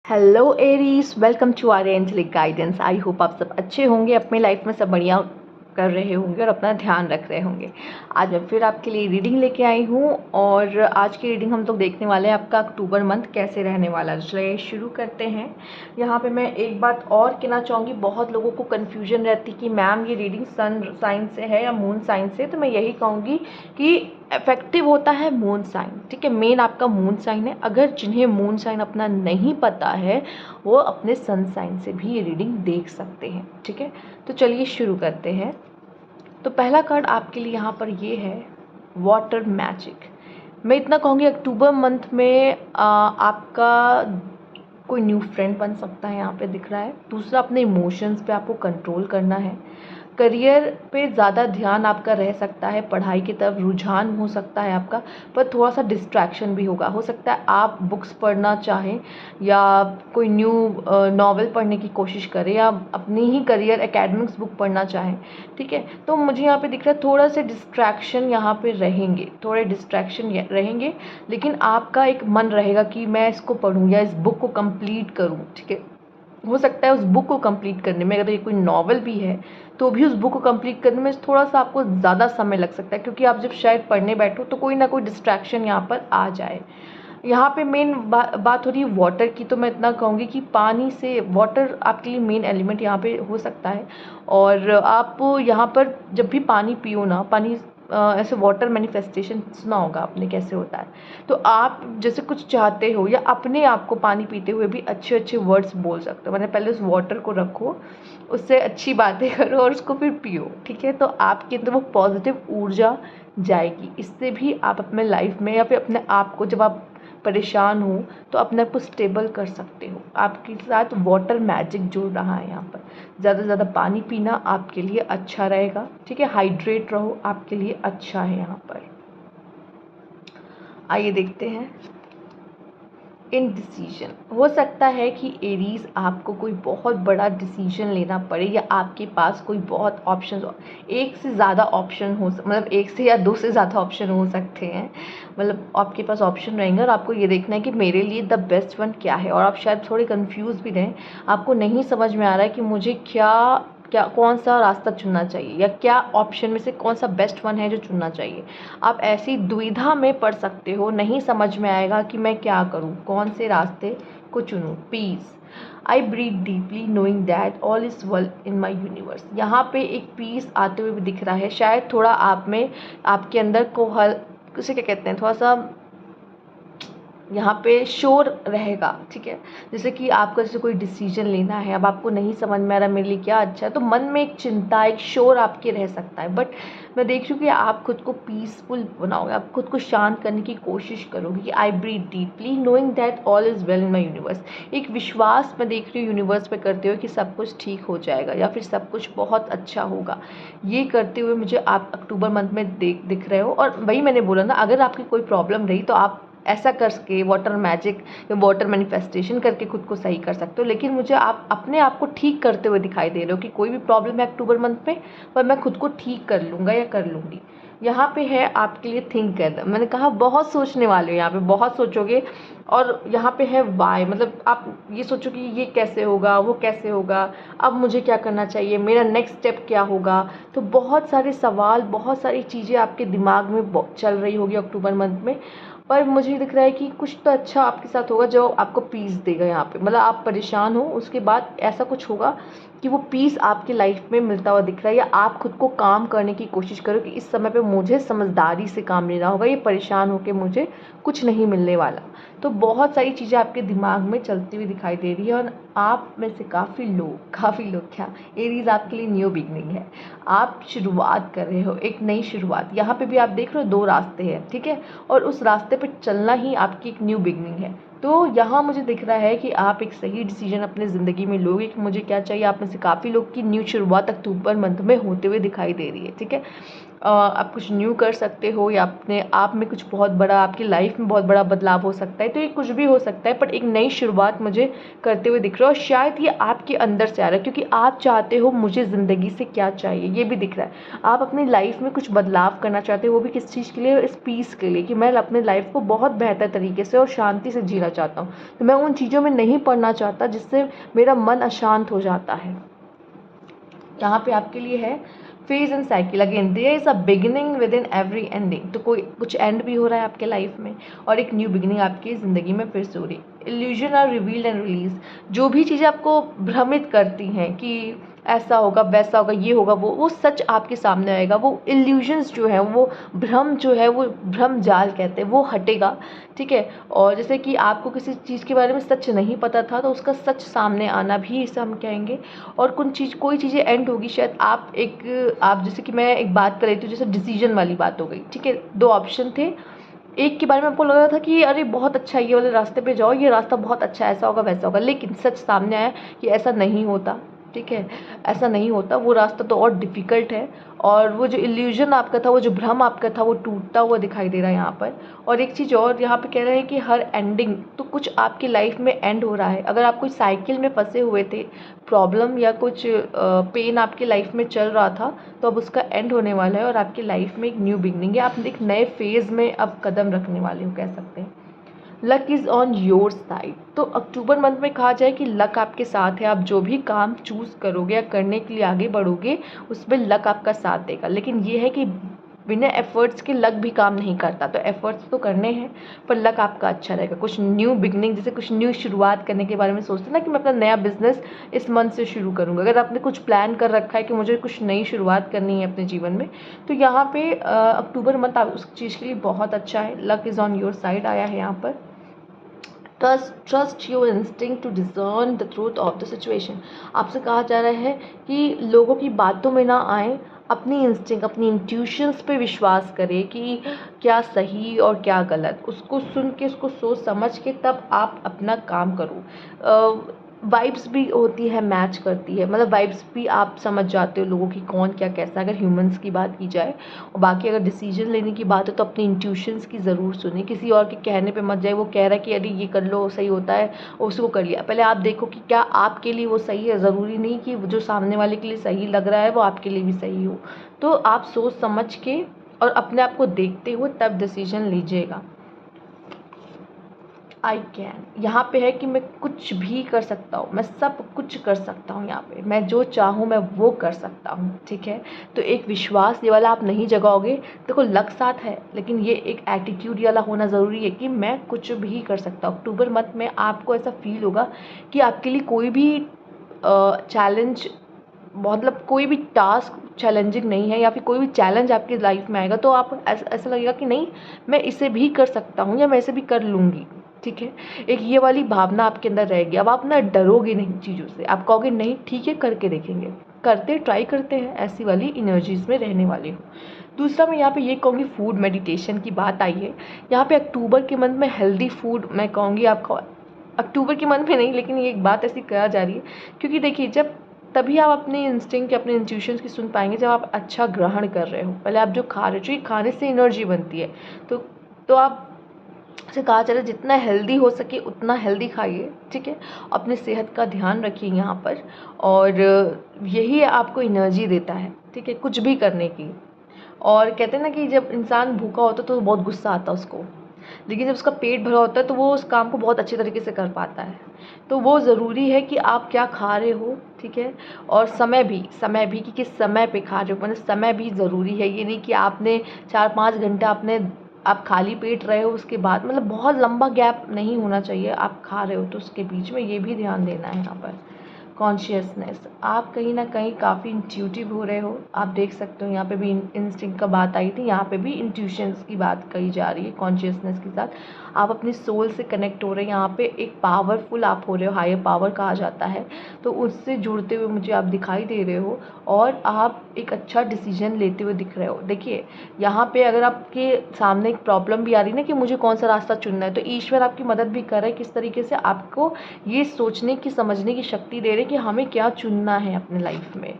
Hello Aries, welcome to our angelic guidance. I hope आप सब अच्छे होंगे, अपने लाइफ में सब बढ़िया कर रहे होंगे और अपना ध्यान रख रहे होंगे। आज मैं फिर आपके लिए रीडिंग लेके आई हूँ और आज की रीडिंग हम लोग देखने वाले हैं आपका अक्टूबर मंथ कैसे रहने वाला है। चलिए शुरू करते हैं। यहाँ पे मैं एक बात और कहना चाहूँगी, बहुत लोगों को कन्फ्यूजन रहती कि मैम ये रीडिंग सन साइन से है या मून साइन से। तो मैं यही कहूँगी कि इफेक्टिव होता है मून साइन, ठीक है। मेन आपका मून साइन है। अगर जिन्हें मून साइन अपना नहीं पता है वो अपने सन साइन से भी ये रीडिंग देख सकते हैं, ठीक है। तो चलिए शुरू करते हैं। तो पहला कार्ड आपके लिए यहाँ पर ये है वाटर मैजिक। मैं इतना कहूँगी अक्टूबर मंथ में आपका कोई न्यू फ्रेंड बन सकता है, यहाँ पे दिख रहा है। दूसरा, अपने इमोशंस पे आपको कंट्रोल करना है। करियर पे ज़्यादा ध्यान आपका रह सकता है, पढ़ाई की तरफ रुझान हो सकता है आपका, पर थोड़ा सा डिस्ट्रैक्शन भी होगा। हो सकता है आप बुक्स पढ़ना चाहें या कोई न्यू नॉवल पढ़ने की कोशिश करें या अपनी ही करियर एकेडमिक्स बुक पढ़ना चाहें, ठीक है। तो मुझे यहाँ पे दिख रहा है थोड़ा से डिस्ट्रैक्शन यहाँ पे रहेंगे, थोड़े डिस्ट्रैक्शन रहेंगे, लेकिन आपका एक मन रहेगा कि मैं इसको पढूं या इस बुक को कंप्लीट करूं, ठीक है। हो सकता है उस बुक को कंप्लीट करने में, अगर ये कोई नॉवल भी है तो भी उस बुक को कंप्लीट करने में थोड़ा सा आपको ज़्यादा समय लग सकता है, क्योंकि आप जब शायद पढ़ने बैठो तो कोई ना कोई डिस्ट्रैक्शन यहाँ पर आ जाए। यहाँ पे मेन बात हो रही है वाटर की। तो मैं इतना कहूँगी कि पानी से, वाटर आपके लिए मेन एलिमेंट यहाँ पे हो सकता है। और आप यहाँ पर जब भी पानी पियो ना, पानी ऐसे वाटर मैनिफेस्टेशन सुना होगा आपने कैसे होता है। तो आप जैसे कुछ चाहते हो या अपने आप को पानी पीते हुए भी अच्छे अच्छे वर्ड्स बोल सकते हो। मैंने पहले उस वाटर को रखो, उससे अच्छी बातें करो और उसको फिर पियो, ठीक है। तो आपके अंदर वो पॉजिटिव ऊर्जा जाएगी। इससे भी आप अपने लाइफ में या फिर अपने आप को, जब आप परेशान हो तो अपने आप को स्टेबल कर सकते हो। आपके साथ वाटर मैजिक जुड़ रहा है यहाँ पर। ज़्यादा से ज़्यादा पानी पीना आपके लिए अच्छा रहेगा, ठीक है। हाइड्रेट रहो, आपके लिए अच्छा है यहाँ पर। आइए देखते हैं। इनडिसीजन, हो सकता है कि एरीज आपको कोई बहुत बड़ा डिसीजन लेना पड़े या आपके पास कोई बहुत ऑप्शन हो। एक से ज़्यादा ऑप्शन हो, मतलब एक से या दो से ज़्यादा ऑप्शन हो सकते हैं। मतलब आपके पास ऑप्शन रहेंगे और आपको ये देखना है कि मेरे लिए द बेस्ट वन क्या है। और आप शायद थोड़े कंफ्यूज भी रहें, आपको नहीं समझ में आ रहा है कि मुझे क्या क्या कौन सा रास्ता चुनना चाहिए या क्या ऑप्शन में से कौन सा बेस्ट वन है जो चुनना चाहिए। आप ऐसी दुविधा में पड़ सकते हो, नहीं समझ में आएगा कि मैं क्या करूं, कौन से रास्ते को चुनूं। Peace, I breathe deeply knowing that all is well in my universe. यहाँ पे एक पीस आते हुए भी दिख रहा है। शायद थोड़ा आप में, आपके अंदर को उसे क्या कहते हैं, थोड़ा सा यहाँ पे शोर रहेगा, ठीक है। जैसे कि आपको जैसे कोई डिसीजन लेना है, अब आपको नहीं समझ में आ रहा मेरे लिए क्या अच्छा है, तो मन में एक चिंता, एक शोर आपके रह सकता है। बट मैं देख रही हूँ कि आप खुद को पीसफुल बनाओगे, आप खुद को शांत करने की कोशिश करोगे कि I breathe deeply knowing that all is well in my universe. एक विश्वास मैं देख रही हूँ यूनिवर्स पे करते हुए कि सब कुछ ठीक हो जाएगा या फिर सब कुछ बहुत अच्छा होगा। ये करते हुए मुझे आप अक्टूबर मंथ में दिख रहे हो। और वही मैंने बोला ना, अगर आपकी कोई प्रॉब्लम रही तो आप ऐसा करके वाटर मैजिक या वाटर मैनिफेस्टेशन करके खुद को सही कर सकते हो। लेकिन मुझे आप अपने आप को ठीक करते हुए दिखाई दे रहे हो कि कोई भी प्रॉब्लम है अक्टूबर मंथ में, पर मैं खुद को ठीक कर लूँगा या कर लूँगी। यहाँ पे है आपके लिए थिंक कर, मैंने कहा बहुत सोचने वाले हो, यहाँ पे बहुत सोचोगे। और यहाँ पे है वाई, मतलब आप ये सोचो कि ये कैसे होगा, वो कैसे होगा, अब मुझे क्या करना चाहिए, मेरा नेक्स्ट स्टेप क्या होगा। तो बहुत सारे सवाल, बहुत सारी चीज़ें आपके दिमाग में चल रही होगी अक्टूबर मंथ में। पर मुझे दिख रहा है कि कुछ तो अच्छा आपके साथ होगा जो आपको पीस देगा यहाँ पे। मतलब आप परेशान हो, उसके बाद ऐसा कुछ होगा कि वो पीस आपकी लाइफ में मिलता हुआ दिख रहा है। या आप खुद को काम करने की कोशिश करो कि इस समय पे मुझे समझदारी से काम लेना होगा, ये परेशान होकर मुझे कुछ नहीं मिलने वाला। तो बहुत सारी चीज़ें आपके दिमाग में चलती हुई दिखाई दे रही है। और आप में से काफ़ी लोग क्या, एरीज आपके लिए न्यू बिगनिंग है। आप शुरुआत कर रहे हो, एक नई शुरुआत। यहाँ पे भी आप देख रहे हो 2 रास्ते हैं, ठीक है। और उस रास्ते पे चलना ही आपकी एक न्यू बिगनिंग है। तो यहाँ मुझे दिख रहा है कि आप एक सही डिसीजन अपने ज़िंदगी में लोगे कि मुझे क्या चाहिए। आप में से काफ़ी लोग की न्यू शुरुआत अक्टूबर मंथ में होते हुए दिखाई दे रही है, ठीक है। आप कुछ न्यू कर सकते हो या अपने आप में कुछ बहुत बड़ा, आपकी लाइफ में बहुत बड़ा बदलाव हो सकता है। तो ये कुछ भी हो सकता है, पर एक नई शुरुआत मुझे करते हुए दिख रहा है और शायद ये आपके अंदर से आ रहा है, क्योंकि आप चाहते हो मुझे ज़िंदगी से क्या चाहिए ये भी दिख रहा है। आप अपनी लाइफ में कुछ बदलाव करना चाहते हो, वो भी किस चीज़ के लिए, इस पीस के लिए, कि मैं अपने लाइफ को बहुत बेहतर तरीके से और शांति से जीना चाहता हूँ। तो मैं उन चीज़ों में नहीं पड़ना चाहता जिससे मेरा मन अशांत हो जाता है। यहाँ पे आपके लिए है phase and cycle. Again there is a beginning within every ending. तो कोई कुछ एंड भी हो रहा है आपके लाइफ में और एक न्यू बिगिनिंग आपकी ज़िंदगी में फिर से हो रही है। Illusion are revealed and release. जो भी चीज़ें आपको भ्रमित करती हैं कि ऐसा होगा, वैसा होगा, ये होगा, वो सच आपके सामने आएगा। वो इल्यूजन्स जो है, वो भ्रम जो है, वो भ्रम जाल कहते हैं, वो हटेगा। ठीक है। और जैसे कि आपको किसी चीज़ के बारे में सच नहीं पता था, तो उसका सच सामने आना भी इसे हम कहेंगे। और कोई चीज़ें एंड होगी, शायद आप जैसे कि मैं एक बात कर रही थी, जैसे डिसीजन वाली बात हो गई। ठीक है। 2 ऑप्शन थे, एक के बारे में आपको लग रहा था कि अरे बहुत अच्छा है, ये वाले रास्ते पे जाओ, ये रास्ता बहुत अच्छा है, ऐसा होगा, वैसा होगा, लेकिन सच सामने आया कि ऐसा नहीं होता। ठीक है। ऐसा नहीं होता, वो रास्ता तो और डिफ़िकल्ट है। और वो जो इल्यूज़न आपका था, वो जो भ्रम आपका था, वो टूटता हुआ दिखाई दे रहा है यहाँ पर। और एक चीज़ और यहाँ पे कह रहे हैं कि हर एंडिंग, तो कुछ आपकी लाइफ में एंड हो रहा है। अगर आप कोई साइकिल में फंसे हुए थे, प्रॉब्लम या कुछ पेन आपकी लाइफ में चल रहा था, तो अब उसका एंड होने वाला है और आपकी लाइफ में एक न्यू बिगनिंग है। आप एक नए फेज़ में अब कदम रखने वाले हो, कह सकते हैं। Luck is on your side. तो अक्टूबर मंथ में कहा जाए कि लक आपके साथ है। आप जो भी काम चूज़ करोगे या करने के लिए आगे बढ़ोगे, उसमें लक आपका साथ देगा। लेकिन ये है कि बिना एफ़र्ट्स के लक भी काम नहीं करता, तो एफ़र्ट्स तो करने हैं, पर लक आपका अच्छा रहेगा। कुछ न्यू बिगनिंग, जैसे कुछ न्यू शुरुआत करने के बारे में सोचते हैं ना कि मैं अपना नया बिज़नेस इस मंथ से शुरू करूँगा। अगर आपने कुछ प्लान कर रखा है कि मुझे कुछ नई शुरुआत करनी है अपने जीवन में, तो यहाँ पे अक्टूबर मंथ आप उस चीज़ के लिए बहुत अच्छा है। Luck is on your side आया है यहाँ पर। Trust your instinct to discern the truth of the situation. आपसे कहा जा रहा है कि लोगों की बातों में ना आए, अपनी इंस्टिंक्ट, अपनी इंट्यूशंस पे विश्वास करें कि क्या सही और क्या गलत, उसको सुन के, उसको सोच समझ के तब आप अपना काम करो। वाइब्स भी होती है, मैच करती है, मतलब वाइब्स भी आप समझ जाते हो लोगों की कौन क्या कैसा, अगर ह्यूमंस की बात की जाए। और बाकी अगर डिसीजन लेने की बात है तो अपनी इंट्यूशंस की ज़रूर सुने, किसी और के कहने पे मत जाए। वो कह रहा है कि अरे ये कर लो, सही होता है, उसको कर लिया। पहले आप देखो कि क्या आपके लिए वो सही है। ज़रूरी नहीं कि जो सामने वाले के लिए सही लग रहा है वो आपके लिए भी सही हो। तो आप सोच समझ के और अपने आप को देखते हुए तब डिसीजन लीजिएगा। आई कैन, यहाँ पे है कि मैं कुछ भी कर सकता हूँ, मैं सब कुछ कर सकता हूँ। यहाँ पे मैं जो चाहूँ मैं वो कर सकता हूँ। ठीक है। तो एक विश्वास ये वाला आप नहीं जगाओगे। देखो लक साथ है, लेकिन ये एक एटीट्यूड वाला होना ज़रूरी है कि मैं कुछ भी कर सकता हूँ। अक्टूबर मंथ में आपको ऐसा फील होगा कि आपके लिए कोई भी चैलेंज, मतलब कोई भी टास्क चैलेंजिंग नहीं है, या फिर कोई भी चैलेंज आपकी लाइफ में आएगा तो आप ऐसा लगेगा कि नहीं, मैं इसे भी कर सकता हूँ या मैं इसे भी कर लूँगी। ठीक है। एक ये वाली भावना आपके अंदर रहेगी। अब आप ना डरोगे नहीं चीज़ों से, आप कहोगे नहीं ठीक है, करके देखेंगे, ट्राई करते हैं, ऐसी वाली एनर्जीज में रहने वाले हो। दूसरा मैं यहाँ पे ये कहूँगी, फूड मेडिटेशन की बात आई है यहाँ पे। अक्टूबर के मंथ में हेल्दी फूड मैं कहूँगी आपको, अक्टूबर के मंथ में नहीं, लेकिन ये एक बात ऐसी कहा जा रही है, क्योंकि देखिए जब तभी आप अपने इंस्टिंक्ट, अपने इंट्यूशंस की सुन पाएंगे जब आप अच्छा ग्रहण कर रहे हो। पहले आप जो खा रहे हो, क्योंकि खाने से एनर्जी बनती है, तो आप से कहा जा रहा है जितना हेल्दी हो सके उतना हेल्दी खाइए। ठीक है। अपनी सेहत का ध्यान रखिए यहाँ पर, और यही आपको एनर्जी देता है। ठीक है। कुछ भी करने की। और कहते हैं ना कि जब इंसान भूखा होता है तो बहुत गुस्सा आता है उसको, लेकिन जब उसका पेट भरा होता है तो वो उस काम को बहुत अच्छे तरीके से कर पाता है। तो वो ज़रूरी है कि आप क्या खा रहे हो। ठीक है। और समय भी कि किस समय पे खा रहे हो, मतलब समय भी ज़रूरी है। ये नहीं कि आपने 4-5 घंटा आप खाली पेट रहे हो, उसके बाद मतलब बहुत लंबा गैप नहीं होना चाहिए। आप खा रहे हो तो उसके बीच में ये भी ध्यान देना है। यहाँ पर कॉन्शियसनेस, आप कहीं ना कहीं काफ़ी इंट्यूटिव हो रहे हो। आप देख सकते हो यहाँ पे भी इंस्टिंक्ट का बात आई थी, यहाँ पे भी इंट्यूशंस की बात कही जा रही है कॉन्शियसनेस के साथ। आप अपनी सोल से कनेक्ट हो रहे हैं, यहाँ पे एक पावरफुल आप हो रहे हो, हायर पावर कहा जाता है, तो उससे जुड़ते हुए मुझे आप दिखाई दे रहे हो। और आप एक अच्छा डिसीजन लेते हुए दिख रहे हो। देखिए यहाँ पे अगर आपके सामने एक प्रॉब्लम भी आ रही है ना कि मुझे कौन सा रास्ता चुनना है, तो ईश्वर आपकी मदद भी कर रहा है किस तरीके से, आपको ये सोचने की, समझने की शक्ति दे रहे हैं कि हमें क्या चुनना है अपने लाइफ में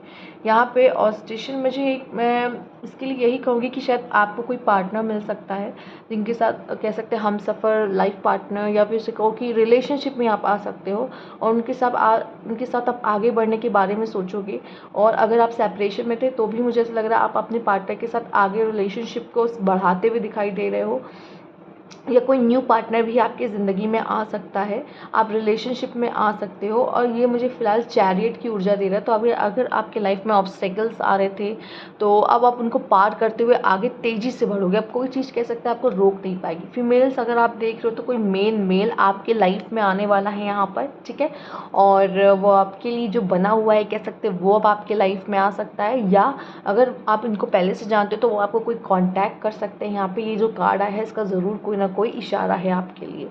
यहाँ पे। और स्टेशन मैं इसके लिए यही कहूँगी कि शायद आपको कोई पार्टनर मिल सकता है जिनके साथ कह सकते हैं हम सफ़र, लाइफ पार्टनर, या फिर उसे कहो कि रिलेशनशिप में आप आ सकते हो और उनके साथ आप आगे बढ़ने के बारे में सोचोगे। और अगर आप सेपरेशन में थे तो भी मुझे ऐसा लग रहा है आप अपने पार्टनर के साथ आगे रिलेशनशिप को बढ़ाते हुए दिखाई दे रहे हो, या कोई न्यू पार्टनर भी आपकी ज़िंदगी में आ सकता है, आप रिलेशनशिप में आ सकते हो। और ये मुझे फ़िलहाल चैरियट की ऊर्जा दे रहा है। तो अगर आपके लाइफ में ऑब्स्टेकल्स आ रहे थे तो अब आप उनको पार करते हुए आगे तेज़ी से बढ़ोगे। अब कोई चीज़ कह सकते हैं आपको रोक नहीं पाएगी। फीमेल्स अगर आप देख रहे हो तो कोई मेल आपके लाइफ में आने वाला है यहाँ पर, ठीक है। और वो आपके लिए जो बना हुआ है कह सकते हैं वो अब आपके लाइफ में आ सकता है, या अगर आप इनको पहले से जानते हो तो वो आपको कोई कांटेक्ट कर सकते हैं। यहाँ पे ये जो कार्ड आया है इसका ज़रूर कोई ना कोई इशारा है आपके लिए।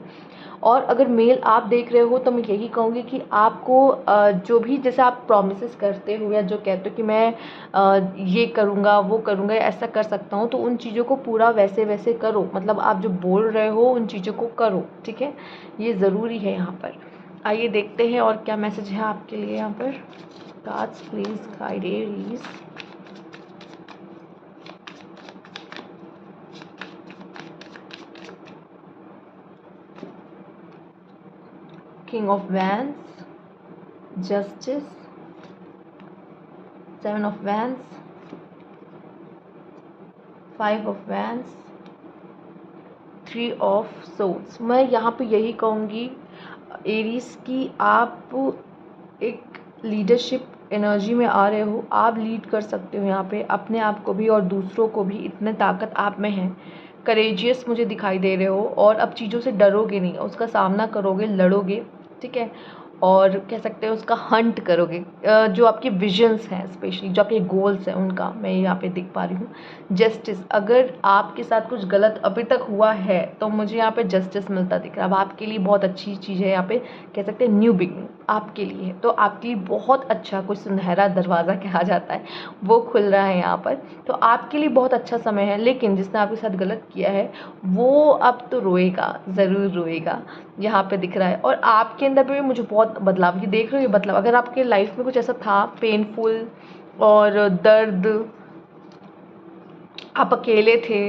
और अगर मेल आप देख रहे हो तो मैं यही कहूँगी कि आपको जो भी जैसे आप प्रॉमिसेस करते हो या जो कहते हो कि मैं ये करूँगा वो करूँगा या ऐसा कर सकता हूँ, तो उन चीज़ों को पूरा वैसे वैसे करो। मतलब आप जो बोल रहे हो उन चीज़ों को करो, ठीक है। ये ज़रूरी है यहाँ पर। आइए देखते हैं और क्या मैसेज है आपके लिए यहाँ पर। Cards please guide Aries. King of Wands, Justice, Seven of Wands, Five of Wands, Three of Swords। मैं यहाँ पे यही कहूँगी एरीज की आप एक लीडरशिप एनर्जी में आ रहे हो। आप लीड कर सकते हो यहाँ पे अपने आप को भी और दूसरों को भी, इतने ताकत आप में है। करेजियस मुझे दिखाई दे रहे हो और अब चीज़ों से डरोगे नहीं, उसका सामना करोगे, लड़ोगे, ठीक है। और कह सकते हैं उसका हंट करोगे। जो आपके विजन्स हैं, स्पेशली जो आपके गोल्स हैं, उनका मैं यहाँ पे देख पा रही हूँ। जस्टिस, अगर आपके साथ कुछ गलत अभी तक हुआ है तो मुझे यहाँ पे जस्टिस मिलता दिख रहा है। अब आपके लिए बहुत अच्छी चीज़ है यहाँ पे, कह सकते हैं न्यू बिगनिंग आपके लिए है। तो आपके लिए बहुत अच्छा कोई सुनहरा दरवाज़ा कहा जाता है वो खुल रहा है यहाँ पर। तो आपके लिए बहुत अच्छा समय है। लेकिन जिसने आपके साथ गलत किया है वो अब तो रोएगा, ज़रूर रोएगा, यहाँ पे दिख रहा है। और आपके अंदर भी मुझे बहुत बदलाव ये देख रहे हो। ये बदलाव अगर आपके लाइफ में कुछ ऐसा था पेनफुल और दर्द, आप अकेले थे,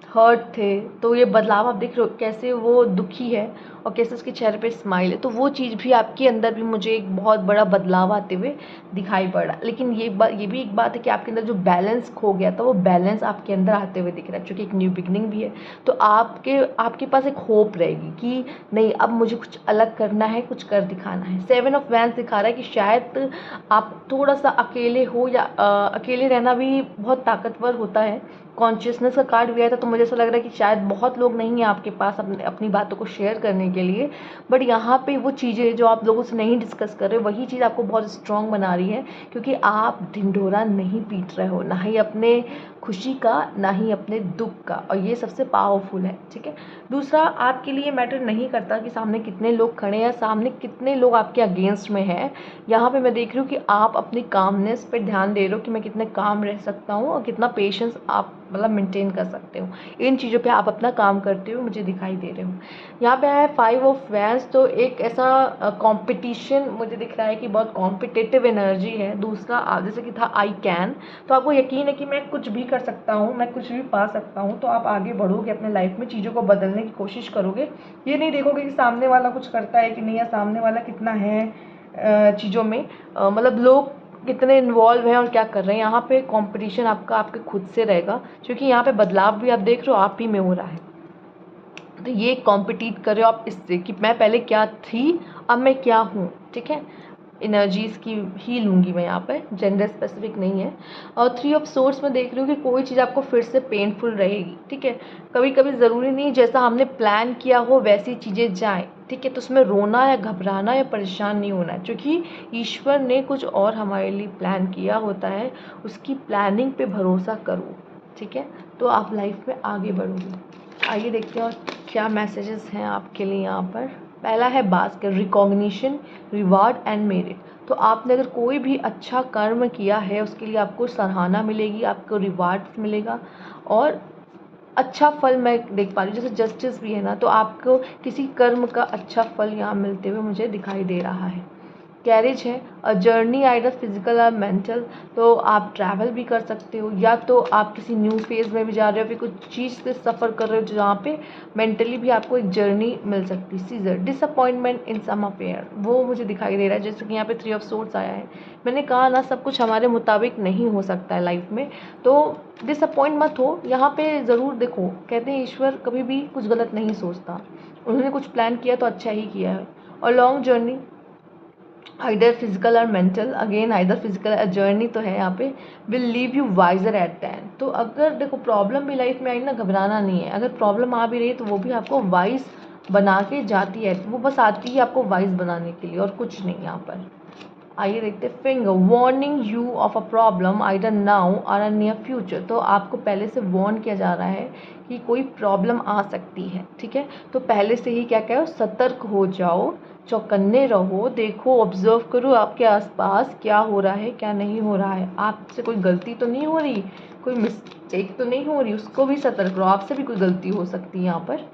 हर्ट थे, तो ये बदलाव आप देख रहे हो कैसे वो दुखी है और कैसे उसके चेहरे पे स्माइल है। तो वो चीज़ भी आपके अंदर भी मुझे एक बहुत बड़ा बदलाव आते हुए दिखाई पड़ रहा है। लेकिन ये भी एक बात है कि आपके अंदर जो बैलेंस खो गया था वो बैलेंस आपके अंदर आते हुए दिख रहा है, क्योंकि एक न्यू बिगनिंग भी है। तो आपके पास एक होप रहेगी कि नहीं, अब मुझे कुछ अलग करना है, कुछ कर दिखाना है। सेवन ऑफ वैंस दिखा रहा है कि शायद आप थोड़ा सा अकेले हो, या अकेले रहना भी बहुत ताकतवर होता है। कॉन्शियसनेस का कार्ड भी आया था तो मुझे ऐसा लग रहा है कि शायद बहुत लोग नहीं हैं आपके पास अपनी बातों को शेयर करने के लिए। बट यहाँ पे वो चीज़ें जो आप लोगों से नहीं डिस्कस कर रहे, वही चीज़ आपको बहुत स्ट्रॉन्ग बना रही है, क्योंकि आप ढिंढोरा नहीं पीट रहे हो, ना ही अपने खुशी का ना ही अपने दुख का। और ये सबसे पावरफुल है, ठीक है। दूसरा, आपके लिए मैटर नहीं करता कि सामने कितने लोग खड़े हैं, सामने कितने लोग आपके अगेंस्ट में हैं। यहाँ पे मैं देख रही हूँ कि आप अपनी कामनेस पर ध्यान दे रहे हो कि मैं कितने काम रह सकता हूँ और कितना पेशेंस आप मतलब मेंटेन कर सकते हो। इन चीज़ों पे आप अपना काम करते हो मुझे दिखाई दे रहे हो। यहाँ पे है फाइव ऑफ वैंस। तो एक ऐसा कंपटीशन मुझे दिख रहा है कि बहुत कॉम्पिटिटिव एनर्जी है। दूसरा, जैसे कि था आई कैन, तो आपको यकीन है कि मैं कुछ भी कर सकता हूँ, मैं कुछ भी पा सकता हूँ। तो आप आगे बढ़ोगे अपने लाइफ में, चीज़ों को बदलने की कोशिश करोगे। ये नहीं देखोगे कि सामने वाला कुछ करता है कि नहीं, या सामने वाला कितना है चीज़ों में, मतलब लोग कितने इन्वॉल्व हैं और क्या कर रहे हैं। यहाँ पे कंपटीशन आपके खुद से रहेगा, क्योंकि यहाँ पे बदलाव भी आप देख रहे हो आप ही में हो रहा है। तो ये कॉम्पिटिट कर रहे हो आप इससे कि मैं पहले क्या थी, अब मैं क्या हूँ, ठीक है। एनर्जीज़ की ही लूँगी मैं यहाँ पे, जेंडर स्पेसिफिक नहीं है। और थ्री ऑफ सोर्स में देख रही हूँ कि कोई चीज़ आपको फिर से पेनफुल रहेगी, ठीक है। कभी कभी ज़रूरी नहीं जैसा हमने प्लान किया हो वैसी चीज़ें जाएँ, ठीक है। तो उसमें रोना या घबराना या परेशान नहीं होना है, क्योंकि ईश्वर ने कुछ और हमारे लिए प्लान किया होता है। उसकी प्लानिंग पे भरोसा करो, ठीक है, तो आप लाइफ में आगे बढ़ोगे। आइए देखते हैं और क्या मैसेजेस हैं आपके लिए यहाँ पर। पहला है basket, recognition, reward and merit. तो आपने अगर कोई भी अच्छा कर्म किया है उसके लिए आपको सराहना मिलेगी, आपको रिवार्ड्स मिलेगा और अच्छा फल मैं देख पा रही हूँ। जैसे जस्टिस भी है ना, तो आपको किसी कर्म का अच्छा फल यहाँ मिलते हुए मुझे दिखाई दे रहा है। कैरेज है, अ जर्नी आइदर फिजिकल और मेंटल, तो आप ट्रैवल भी कर सकते हो, या तो आप किसी न्यू फेज़ में भी जा रहे हो, फिर कुछ चीज़ से सफ़र कर रहे हो जहाँ पे मेंटली भी आपको एक जर्नी मिल सकती है। सीज़र डिसअपॉइंटमेंट इन सम अफेयर, वो मुझे दिखाई दे रहा है, जैसे कि यहाँ पे 3 ऑफ सोर्ड्स आया है। मैंने कहा ना सब कुछ हमारे मुताबिक नहीं हो सकता है लाइफ में, तो डिसअपॉइंट मत हो। यहाँ पे ज़रूर देखो, कहते हैं ईश्वर कभी भी कुछ गलत नहीं सोचता, उन्होंने कुछ प्लान किया तो अच्छा ही किया है। और लॉन्ग जर्नी आइदर फिजिकल और mental, again either physical journey तो है यहाँ पे, will leave you wiser at the end. तो अगर देखो प्रॉब्लम भी लाइफ में आई ना, घबराना नहीं है, अगर प्रॉब्लम आ भी रही है तो वो भी आपको वाइज बना के जाती है, वो बस आती है आपको वाइज बनाने के लिए और कुछ नहीं यहाँ पर। आइए देखते हैं finger, warning you of a problem either now और अ नियर फ्यूचर। तो आपको पहले से वार्न किया जा रहा है कि कोई प्रॉब्लम आ सकती है, ठीक है। तो पहले से ही क्या कहो, सतर्क हो जाओ, चौकन्ने रहो, देखो ऑब्जर्व करो आपके आसपास क्या हो रहा है क्या नहीं हो रहा है, आपसे कोई गलती तो नहीं हो रही, कोई मिस्टेक तो नहीं हो रही, उसको भी सतर्क रहो, आपसे भी कोई गलती हो सकती है यहाँ पर।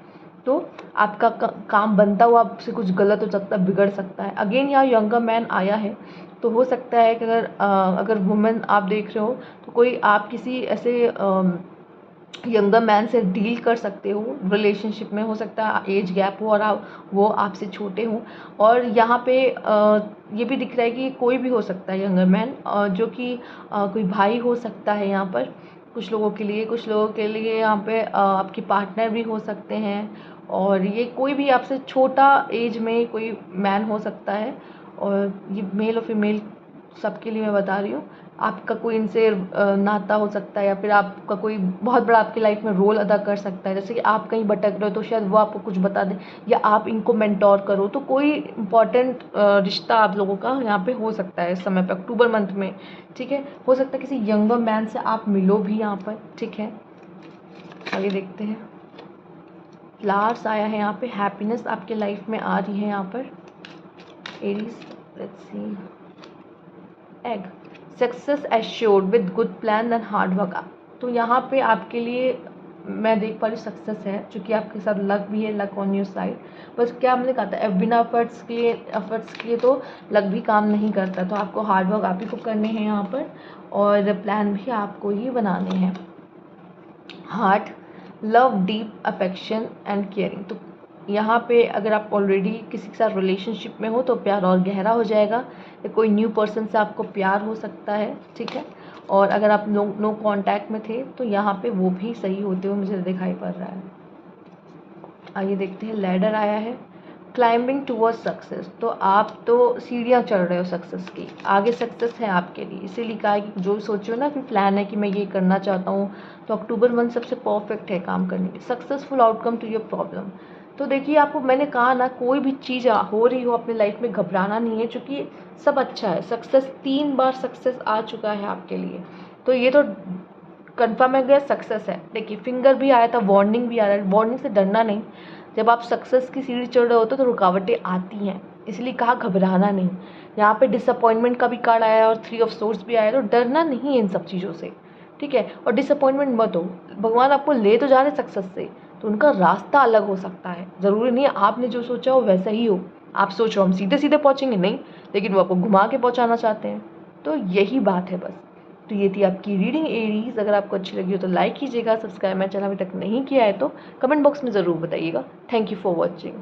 तो आपका काम बनता हुआ आपसे कुछ गलत हो सकता है, बिगड़ सकता है। अगेन यहाँ यंगर मैन आया है, तो हो सकता है कि अगर वुमेन आप देख रहे हो तो कोई आप किसी ऐसे यंगर मैन से डील कर सकते हो, रिलेशनशिप में हो सकता है एज गैप हो और वो आपसे छोटे हों। और यहाँ पे ये भी दिख रहा है कि कोई भी हो सकता है यंगर मैन, जो कि कोई भाई हो सकता है यहाँ पर कुछ लोगों के लिए, कुछ लोगों के लिए यहाँ पे आपके पार्टनर भी हो सकते हैं, और ये कोई भी आपसे छोटा एज में कोई मैन हो सकता है। और ये मेल और फीमेल सबके लिए मैं बता रही हूँ। आपका कोई इनसे नाता हो सकता है, या फिर आपका कोई बहुत बड़ा आपकी लाइफ में रोल अदा कर सकता है, जैसे कि आप कहीं भटक रहे हो तो शायद वो आपको कुछ बता दें, या आप इनको मेंटोर करो। तो कोई इम्पॉर्टेंट रिश्ता आप लोगों का यहाँ पे हो सकता है इस समय पे, अक्टूबर मंथ में, ठीक है। हो सकता है किसी यंगर मैन से आप मिलो भी यहाँ पर, ठीक है। आगे देखते हैं, फ्लावर्स आया है यहाँ पे, हैप्पीनेस आपके लाइफ में आ रही है यहाँ पर। Aries, let's see, egg, success assured with good plan and hard work. तो यहाँ पे आपके लिए मैं देख पा रही हूँ सक्सेस है, क्योंकि आपके साथ लक भी है, लक ऑन योर साइड। बस क्या हमने कहा था, बिना एफर्ट्स के तो लक भी काम नहीं करता, तो आपको हार्ड वर्क आप ही को करने हैं यहाँ पर, और प्लान भी आपको ही बनाने हैं। Heart, love deep affection and caring. तो यहाँ पे अगर आप ऑलरेडी किसी के साथ रिलेशनशिप में हो तो प्यार और गहरा हो जाएगा, या कोई न्यू पर्सन से आपको प्यार हो सकता है, ठीक है। और अगर आप नो कांटेक्ट में थे तो यहाँ पे वो भी सही होते हुए मुझे दिखाई पड़ रहा है। आइए देखते हैं, लैडर आया है, क्लाइंबिंग टूवर्ड्स सक्सेस। तो आप तो सीढ़ियाँ चढ़ रहे हो सक्सेस की, आगे सक्सेस है आपके लिए, इसीलिए कहा है कि जो सोचो ना कि प्लान है कि मैं ये करना चाहता हूँ, तो अक्टूबर मंथ सबसे परफेक्ट है काम करने के, successful outcome to your problem. तो देखिए, आपको मैंने कहा ना, कोई भी चीज़ हो रही हो अपनी लाइफ में, घबराना नहीं है, क्योंकि सब अच्छा है। सक्सेस 3 बार सक्सेस आ चुका है आपके लिए, तो ये तो कन्फर्म है गया सक्सेस है। देखिए फिंगर भी आया था, वार्निंग भी आ रहा है, वार्निंग से डरना नहीं। जब आप सक्सेस की सीढ़ी चढ़ रहे होते हो तो रुकावटें आती हैं, इसलिए कहा घबराना नहीं। यहाँ पे डिसअपॉइंटमेंट का भी कार्ड आया है और 3 ऑफ सोर्ड्स भी आया है, तो डरना नहीं है इन सब चीज़ों से, ठीक है। और डिसअपॉइंटमेंट मत हो, भगवान आपको ले तो जा रहे सक्सेस से, तो उनका रास्ता अलग हो सकता है, ज़रूरी नहीं है आपने जो सोचा हो वैसा ही हो। आप सोचो हम सीधे सीधे पहुँचेंगे, नहीं, लेकिन वो आपको घुमा के पहुँचाना चाहते हैं, तो यही बात है बस। तो ये थी आपकी रीडिंग एरीज। अगर आपको अच्छी लगी हो तो लाइक कीजिएगा, सब्सक्राइब मेरा चैनल अभी तक नहीं किया है तो कमेंट बॉक्स में ज़रूर बताइएगा। Thank you for watching.